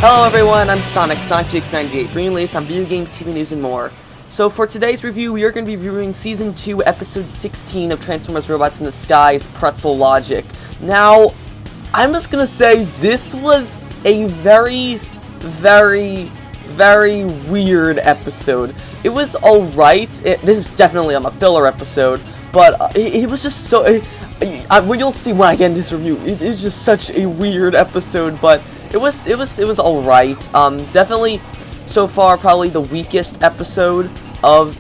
Hello everyone, I'm Sonic, SonicGX98, bringing the latest on video games, TV news, and more. So for today's review, we are going to be reviewing Season 2, Episode 16 of Transformers Robots in the Sky's Pretzel Logic. Now, I'm just going to say this was a very weird episode. It was alright. This is definitely a filler episode, but it was just so... you'll see when I get into this review. It is just such a weird episode, but it was alright. Definitely, so far, probably the weakest episode of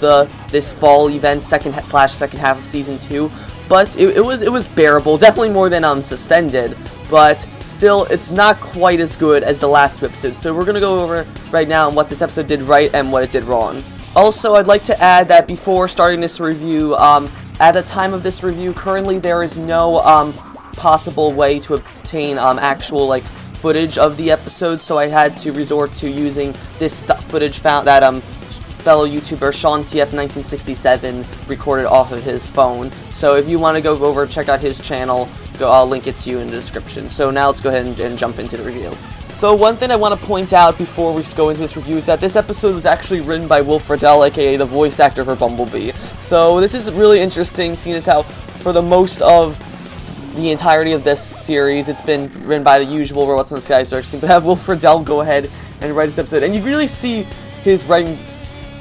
this fall event, second half of Season 2. But it was bearable. Definitely more than Suspended. But still, it's not quite as good as the last two episodes. So we're gonna go over right now on what this episode did right and what it did wrong. Also, I'd like to add that before starting this review, at the time of this review, currently there is no possible way to obtain actual footage of the episode, so I had to resort to using this footage found that fellow YouTuber Sean TF1967 recorded off of his phone. So if you want to go over and check out his channel, I'll link it to you in the description. So now let's go ahead and jump into the review. So one thing I want to point out before we go into this review is that this episode was actually written by Will Friedle, aka the voice actor for Bumblebee. So this is really interesting, seeing as how for the most of the entirety of this series it's been written by the usual Robots in the Sky search team, but have Will Friedle go ahead and write this episode. And you really see his writing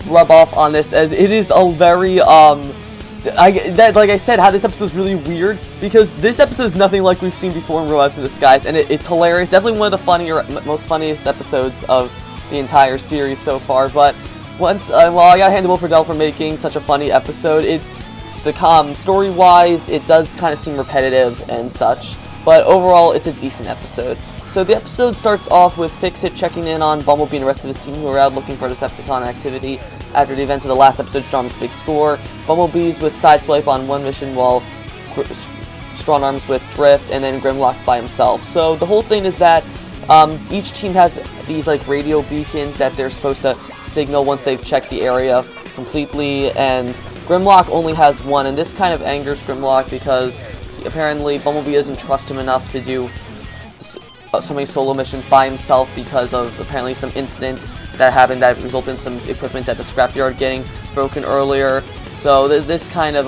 rub off on this, as it is a very like I said, how this episode is really weird, because this episode is nothing like we've seen before in Robots in the Skies, and it's hilarious. Definitely one of the most funniest episodes of the entire series so far. But once, well, I gotta hand it to Will Friedle for making such a funny episode. It's story-wise, it does kind of seem repetitive and such, but overall, it's a decent episode. So the episode starts off with Fix-It checking in on Bumblebee and the rest of his team, who are out looking for Decepticon activity after the events of the last episode, Strong Arm's Big Score. Bumblebee's with Sideswipe on one mission, while Strong Arm's with Drift, and then Grimlock's by himself. So the whole thing is that each team has these radio beacons that they're supposed to signal once they've checked the area completely, and Grimlock only has one, and this kind of angers Grimlock because apparently Bumblebee doesn't trust him enough to do so many solo missions by himself because of apparently some incident that happened that resulted in some equipment at the scrapyard getting broken earlier. So this kind of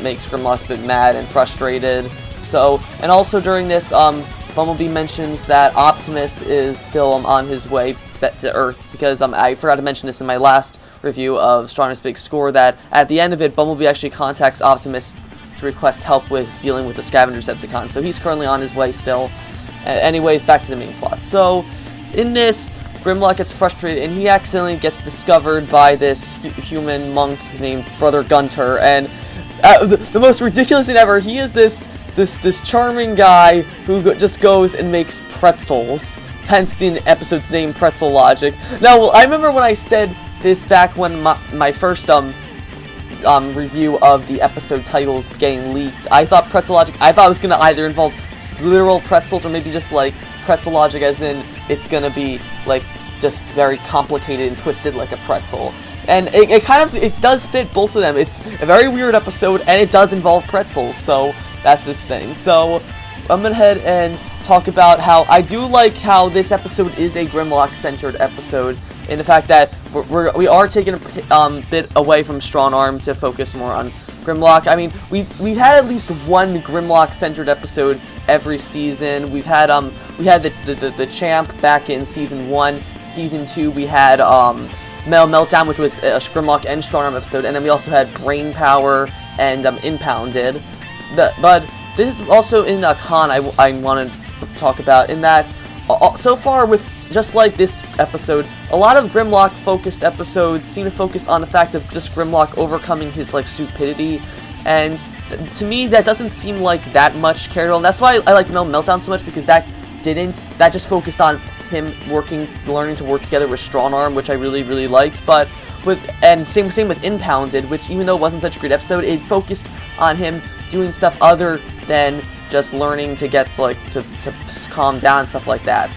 makes Grimlock a bit mad and frustrated. So, and also during this, Bumblebee mentions that Optimus is still on his way back to Earth, because I forgot to mention this in my last review of Strongest Big Score, that at the end of it, Bumblebee actually contacts Optimus to request help with dealing with the Scavenger Decepticon. So he's currently on his way still. Anyways, back to the main plot. So, in this, Grimlock gets frustrated, and he accidentally gets discovered by this human monk named Brother Gunter, and the most ridiculous thing ever, he is this charming guy who just goes and makes pretzels, hence the episode's name, Pretzel Logic. Now, I remember when I said this back when my first review of the episode titles getting leaked, I thought Pretzel Logic, I thought it was going to either involve literal pretzels, or maybe just Pretzel Logic as in it's gonna be just very complicated and twisted like a pretzel. And it does fit both of them. It's a very weird episode, and it does involve pretzels, so that's this thing. So I'm gonna head and talk about how I do like how this episode is a Grimlock centered episode, in the fact that we are taking a bit away from Strong Arm to focus more on Grimlock. I mean, we've had at least one Grimlock centered episode every season. We had the Champ back in Season 1. Season 2 we had Meltdown, which was a Grimlock and Strong Arm episode, and then we also had Brain Power and Impounded. But this is also in a con I wanted to talk about, in that so far, with just like this episode, a lot of Grimlock focused episodes seem to focus on the fact of just Grimlock overcoming his stupidity, and to me that doesn't seem like that much character, and that's why I like Meltdown so much, because that just focused on him learning to work together with Strong Arm, which I really liked. But same with Impounded, which even though it wasn't such a great episode, it focused on him doing stuff other than just learning to get to calm down and stuff like that.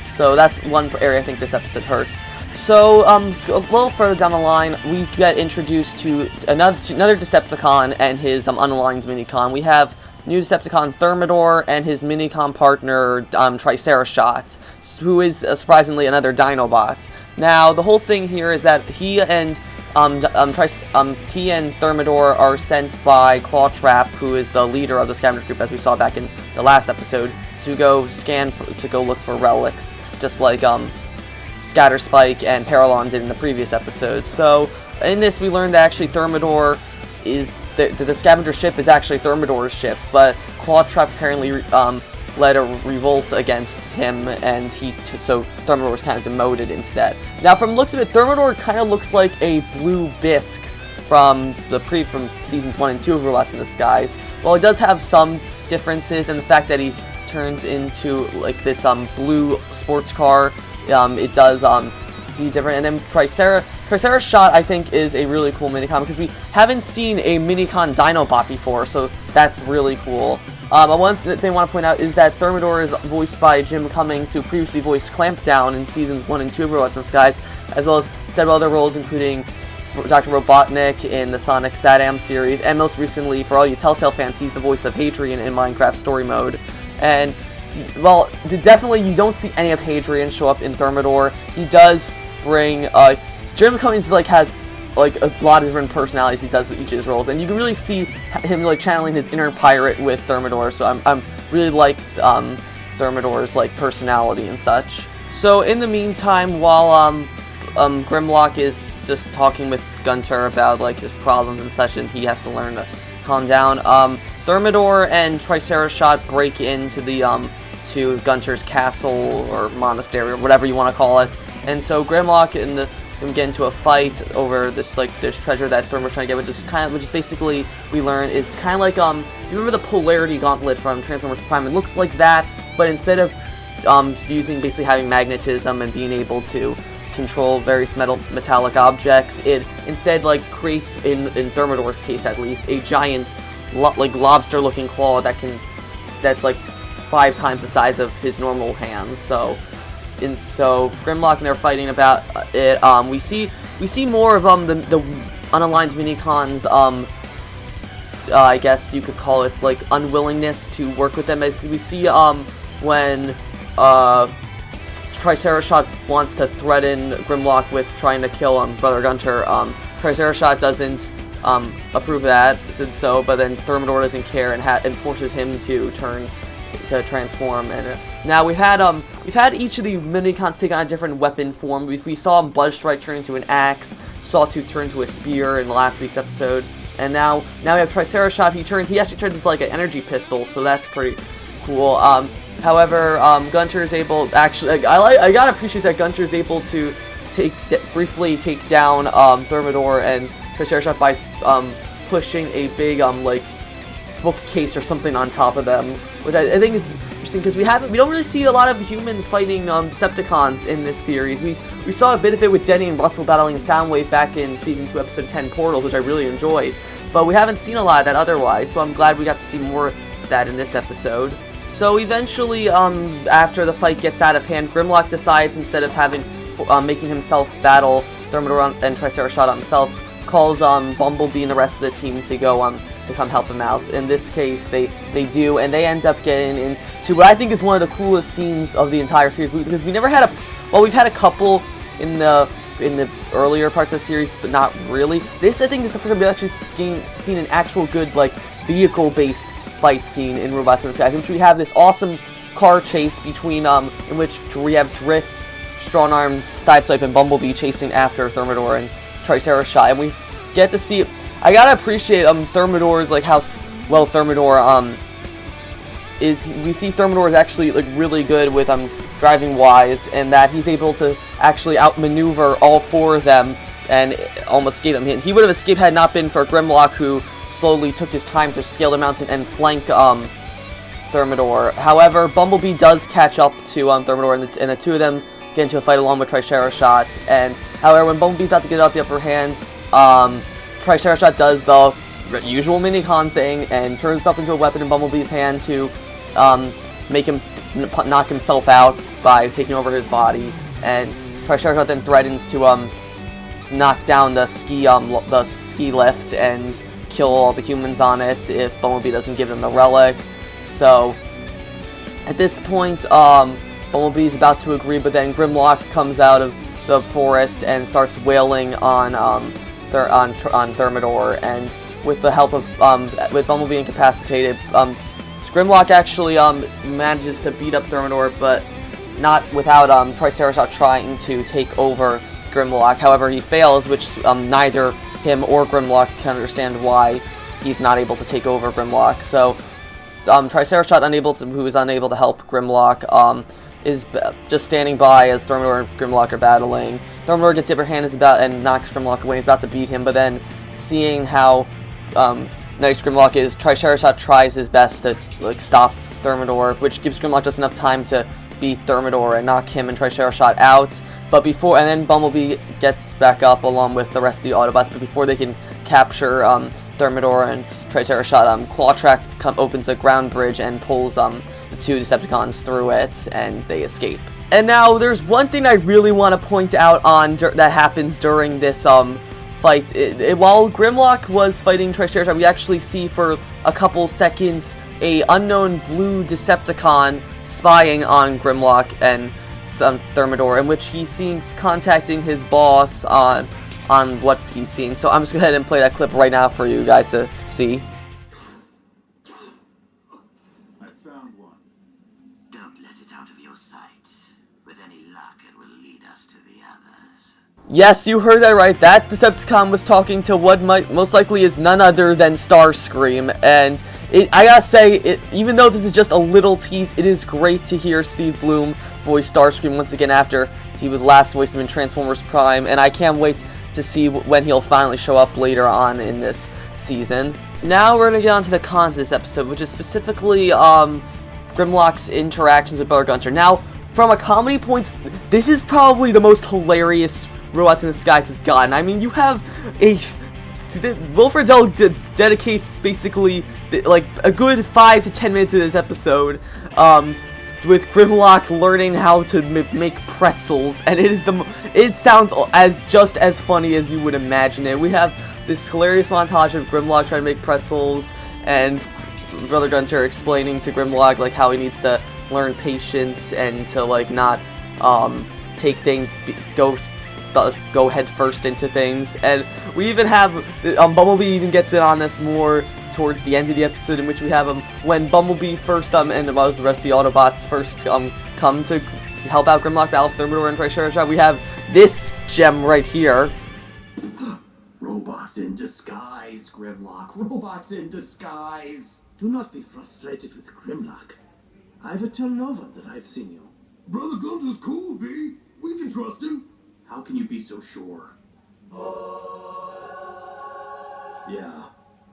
So that's one area I think this episode hurts. So, a little further down the line, we get introduced to another Decepticon and his unaligned minicon. We have new Decepticon Thermidor and his Minicon partner Tricerashot, who is surprisingly another Dinobot. Now, the whole thing here is that he and Thermidor are sent by Clawtrap, who is the leader of the scavenger group, as we saw back in the last episode, to go look for relics, just like Scatterspike and Paralon did in the previous episode. So in this, we learned that actually Thermidor is the scavenger ship is actually Thermidor's ship, but Clawtrap apparently led a revolt against him, and so Thermidor was kind of demoted into that. Now, from looks of it, Thermidor kind of looks like a blue bisque from seasons 1 and 2 of Robots in Disguise. While it does have some differences, and the fact that he turns into like this blue sports car, it does he's different. And then Tricerashot, I think, is a really cool Minicon, because we haven't seen a Minicon Dinobot before, so that's really cool. One thing I want to point out is that Thermidor is voiced by Jim Cummings, who previously voiced Clampdown in seasons 1 and 2 of Robots in Disguise, as well as several other roles, including Dr. Robotnik in the Sonic Saddam series, and most recently, for all you Telltale fans, he's the voice of Hadrian in Minecraft Story Mode. And, well, definitely you don't see any of Hadrian show up in Thermidor. He does bring, Jim Cummings, has a lot of different personalities he does with each of his roles, and you can really see him channeling his inner pirate with Thermidor. So I'm really like Thermidor's personality and such. So in the meantime, while Grimlock is just talking with Gunter about his problems and such, and he has to learn to calm down, Thermidor and Tricerashot break into the to Gunter's castle or monastery or whatever you want to call it, and so Grimlock and them get into a fight over this treasure that Thermidor's trying to get, which is basically, we learn, is kind of like you remember the Polarity Gauntlet from Transformers Prime? It looks like that, but instead of basically having magnetism and being able to control various metallic objects, it instead creates, in Thermidor's case at least, a giant lobster-looking claw that's 5 times the size of his normal hands. So Grimlock and they're fighting about it. We see more of the unaligned Minicons. I guess you could call it unwillingness to work with them, as we see when Tricerashot wants to threaten Grimlock with trying to kill Brother Gunter. Tricerashot doesn't approve of that, but then Thermidor doesn't care and forces him to transform. And now we've had each of the Minicons take on a different weapon form. We saw Bloodstrike turn into an axe, Sawtooth turn into a spear in last week's episode, and now we have Tricerashot. He actually turns into an energy pistol, so that's pretty cool. However, Gunter is able, actually, I gotta appreciate that Gunter is able to briefly take down Thermidor and Tricerashot by pushing a big bookcase or something on top of them, which I think is interesting, because we don't really see a lot of humans fighting Decepticons in this series. We saw a bit of it with Denny and Russell battling Soundwave back in season 2, episode 10, Portals, which I really enjoyed, but we haven't seen a lot of that otherwise. So I'm glad we got to see more of that in this episode. So eventually, after the fight gets out of hand, Grimlock decides, instead of making himself battle Thermidor and Tricerashot himself, calls Bumblebee and the rest of the team to go to come help him out. In this case, they do, and they end up getting into what I think is one of the coolest scenes of the entire series, because we never had we've had a couple in the earlier parts of the series, but not really. This, I think, is the first time we've actually seen an actual good vehicle-based fight scene in Robots in Disguise, in which we have this awesome car chase between in which we have Drift, Strong Arm, Sideswipe, and Bumblebee chasing after Thermidor and Tricerashot, and we get to see. I gotta appreciate Thermidor's how well Thermidor is. We see Thermidor is actually really good with driving wise, and that he's able to actually outmaneuver all 4 of them and almost escape them. He would have escaped had not been for Grimlock, who slowly took his time to scale the mountain and flank Thermidor. However, Bumblebee does catch up to Thermidor, and the 2 of them get into a fight along with Tricerashot. And however, when Bumblebee's about to get out the upper hand, Tricerashot does the usual Minicon thing and turns himself into a weapon in Bumblebee's hand to make him knock himself out by taking over his body. And Tricerashot then threatens to knock down the ski lift, and kill all the humans on it if Bumblebee doesn't give them the relic. So at this point, Bumblebee's about to agree, but then Grimlock comes out of the forest and starts wailing on Thermidor, and with the help of with Bumblebee incapacitated, Grimlock actually manages to beat up Thermidor, but not without Triceratops trying to take over Grimlock. However, he fails, which neither him or Grimlock can understand why he's not able to take over Grimlock. So Triceratops, who is unable to help Grimlock, is just standing by as Thermidor and Grimlock are battling. Thermidor gets the upper hand and knocks Grimlock away. He's about to beat him, but then seeing how nice Grimlock is, Triceratops tries his best to stop Thermidor, which gives Grimlock just enough time to beat Thermidor and knock him and Triceratops out. But and then Bumblebee gets back up along with the rest of the Autobots. But before they can capture Thermidor and Triceratops, Clawtrack opens a ground bridge and pulls the two Decepticons through it, and they escape. And now there's one thing I really want to point out that happens during this fight. While Grimlock was fighting Triceratops, we actually see for a couple seconds a unknown blue Decepticon spying on Grimlock and Thermidor, in which he seems contacting his boss on what he's seeing. So I'm just going to go ahead and play that clip right now for you guys to see. I found one. Don't let it out of your sight. With any luck, it will lead us to the others. Yes, you heard that right. That Decepticon was talking to what most likely is none other than Starscream, and I gotta say, even though this is just a little tease, it is great to hear Steve Blum voice Starscream once again after he was last voiced him in Transformers Prime, and I can't wait to see when he'll finally show up later on in this season. Now we're gonna get on to the cons of this episode, which is specifically Grimlock's interactions with Brother Gunter. Now, from a comedy point, this is probably the most hilarious Robots in Disguise has gotten. I mean, you have Will Friedle dedicates basically like a good 5 to 10 minutes of this episode with Grimlock learning how to make pretzels, and it sounds just as funny as you would imagine it. We have this hilarious montage of Grimlock trying to make pretzels, and Brother Gunter explaining to Grimlock like how he needs to learn patience and to not take things go head first into things. And we even have Bumblebee even gets in on this more towards the end of the episode, in which we have when Bumblebee first and the rest of the Autobots first come to help out Grimlock battle Thermidor and Triceratops. We have this gem right here. Robots in disguise, Grimlock. Robots in disguise. Do not be frustrated with Grimlock. I've tell no one that I've seen you. Brother Gunter's cool, B. We can trust him. How can you be so sure? Yeah.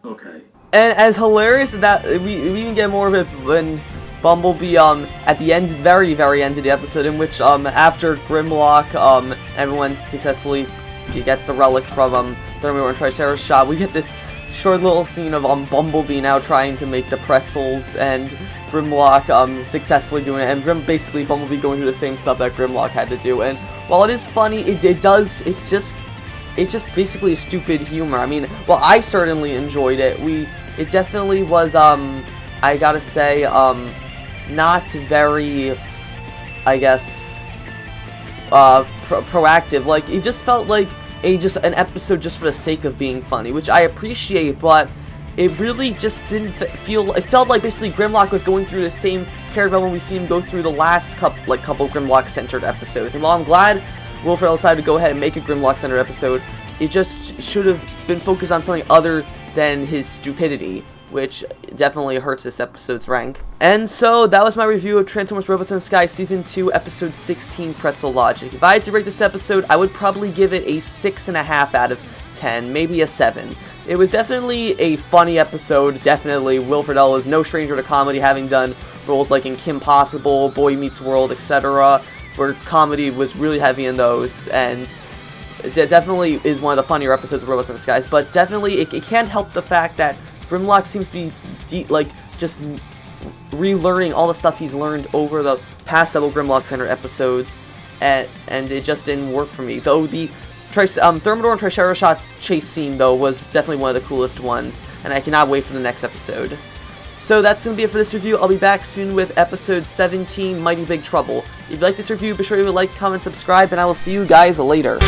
Okay. And as hilarious as that, we even get more of it when Bumblebee at the end, very end of the episode, in which after Grimlock everyone successfully gets the relic from Thermidor and Triceratops, we get this short little scene of Bumblebee now trying to make the pretzels, and Grimlock successfully doing it, and basically Bumblebee going through the same stuff that Grimlock had to do. And while it is funny, it's just basically a stupid humor. I mean, well, I certainly enjoyed it. It definitely was I gotta say not very, I guess, proactive. Like, it just felt like an episode just for the sake of being funny, which I appreciate, but it really just didn't feel. It felt like basically Grimlock was going through the same character development we see him go through the last couple Grimlock-centered episodes. And while I'm glad Will Ferrell decided to go ahead and make a Grimlock-centered episode, it just should have been focused on something other than his stupidity, which definitely hurts this episode's rank. And so, that was my review of Transformers Robots in the Sky Season 2, Episode 16, Pretzel Logic. If I had to rate this episode, I would probably give it a 6.5 out of 10, maybe a 7. It was definitely a funny episode, definitely. Will Friedle is no stranger to comedy, having done roles like in Kim Possible, Boy Meets World, etc., where comedy was really heavy in those, and it definitely is one of the funnier episodes of Robots in the Skies, but definitely it can't help the fact that Grimlock seems to be just relearning all the stuff he's learned over the past several Grimlock Center episodes, and it just didn't work for me. Though the Thermidor and Triceratops chase scene, though, was definitely one of the coolest ones, and I cannot wait for the next episode. So that's going to be it for this review. I'll be back soon with episode 17, Mighty Big Trouble. If you like this review, be sure to like, comment, subscribe, and I will see you guys later.